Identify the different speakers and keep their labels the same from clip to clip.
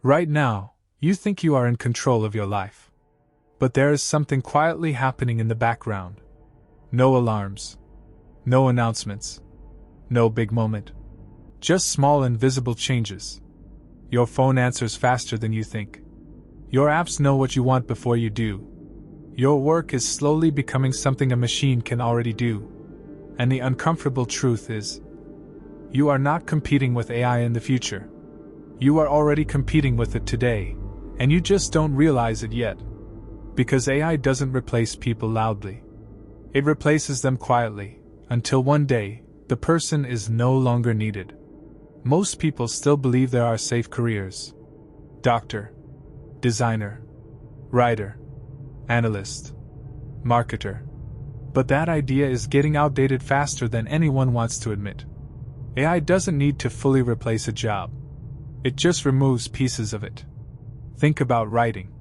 Speaker 1: Right now, you think you are in control of your life. But there is something quietly happening in the background. No alarms. No announcements. No big moment. Just small invisible changes. Your phone answers faster than you think. Your apps know what you want before you do. Your work is slowly becoming something a machine can already do. And the uncomfortable truth is, you are not competing with AI in the future. You are already competing with it today, and you just don't realize it yet. Because AI doesn't replace people loudly. It replaces them quietly, until one day, the person is no longer needed. Most people still believe there are safe careers. Doctor, designer, writer, analyst, marketer. But that idea is getting outdated faster than anyone wants to admit. AI doesn't need to fully replace a job. It just removes pieces of it. Think about writing.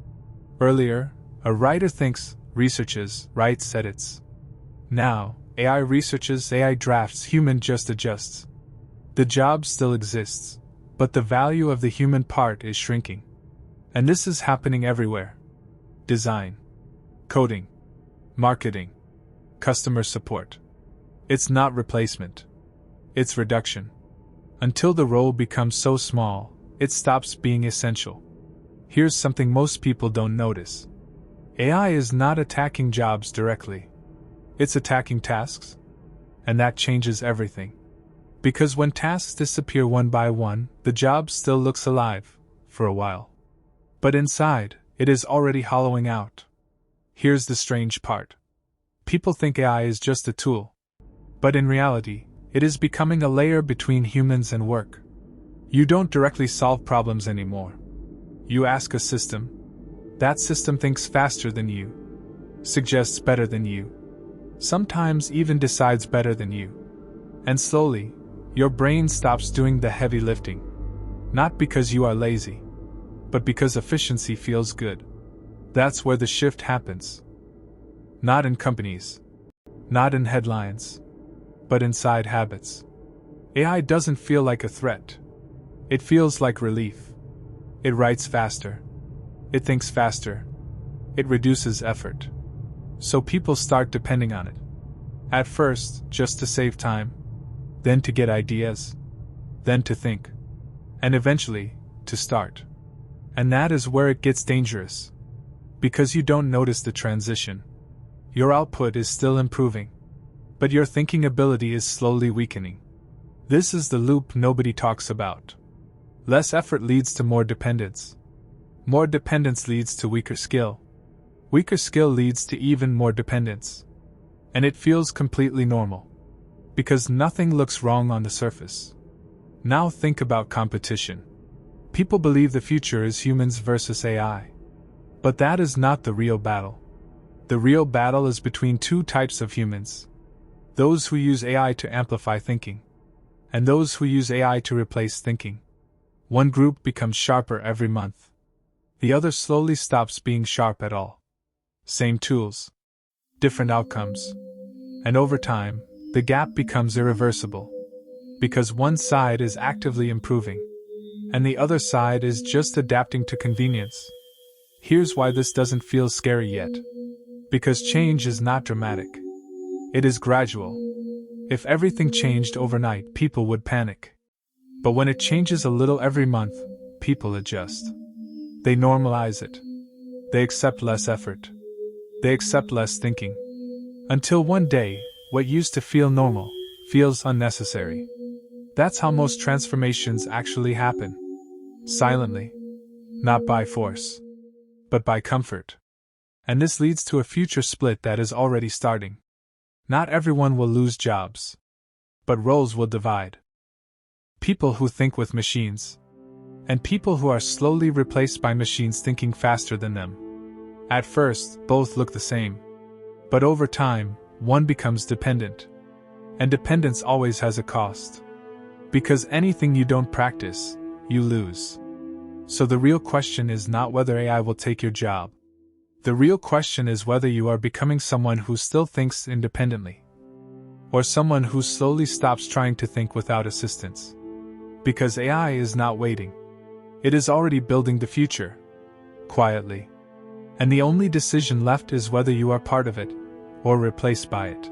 Speaker 1: Earlier, a writer thinks, researches, writes, edits. Now, AI researches, AI drafts, human just adjusts. The job still exists, but the value of the human part is shrinking. And this is happening everywhere. Design, coding, marketing, customer support. It's not replacement. It's reduction. Until the role becomes so small, it stops being essential. Here's something most people don't notice. AI is not attacking jobs directly. It's attacking tasks. And that changes everything. Because when tasks disappear one by one, the job still looks alive, for a while. But inside, it is already hollowing out. Here's the strange part. People think AI is just a tool. But in reality, it is becoming a layer between humans and work. You don't directly solve problems anymore. You ask a system. That system thinks faster than you, suggests better than you, sometimes even decides better than you. And slowly, your brain stops doing the heavy lifting. Not because you are lazy, but because efficiency feels good. That's where the shift happens. Not in companies, not in headlines, but inside habits. AI doesn't feel like a threat. It feels like relief. It writes faster. It thinks faster. It reduces effort. So people start depending on it. At first, just to save time. Then to get ideas. Then to think. And eventually, to start. And that is where it gets dangerous. Because you don't notice the transition. Your output is still improving. But your thinking ability is slowly weakening. This is the loop nobody talks about. Less effort leads to more dependence. More dependence leads to weaker skill. Weaker skill leads to even more dependence. And it feels completely normal. Because nothing looks wrong on the surface. Now think about competition. People believe the future is humans versus AI. But that is not the real battle. The real battle is between two types of humans. Those who use AI to amplify thinking. And those who use AI to replace thinking. One group becomes sharper every month. The other slowly stops being sharp at all. Same tools. Different outcomes. And over time, the gap becomes irreversible. Because one side is actively improving. And the other side is just adapting to convenience. Here's why this doesn't feel scary yet. Because change is not dramatic. It is gradual. If everything changed overnight, people would panic. But when it changes a little every month, people adjust. They normalize it. They accept less effort. They accept less thinking. Until one day, what used to feel normal feels unnecessary. That's how most transformations actually happen. Silently. Not by force. But by comfort. And this leads to a future split that is already starting. Not everyone will lose jobs. But roles will divide. People who think with machines. And people who are slowly replaced by machines thinking faster than them. At first, both look the same. But over time, one becomes dependent. And dependence always has a cost. Because anything you don't practice, you lose. So the real question is not whether AI will take your job. The real question is whether you are becoming someone who still thinks independently. Or someone who slowly stops trying to think without assistance. Because AI is not waiting. It is already building the future, quietly. And the only decision left is whether you are part of it, or replaced by it.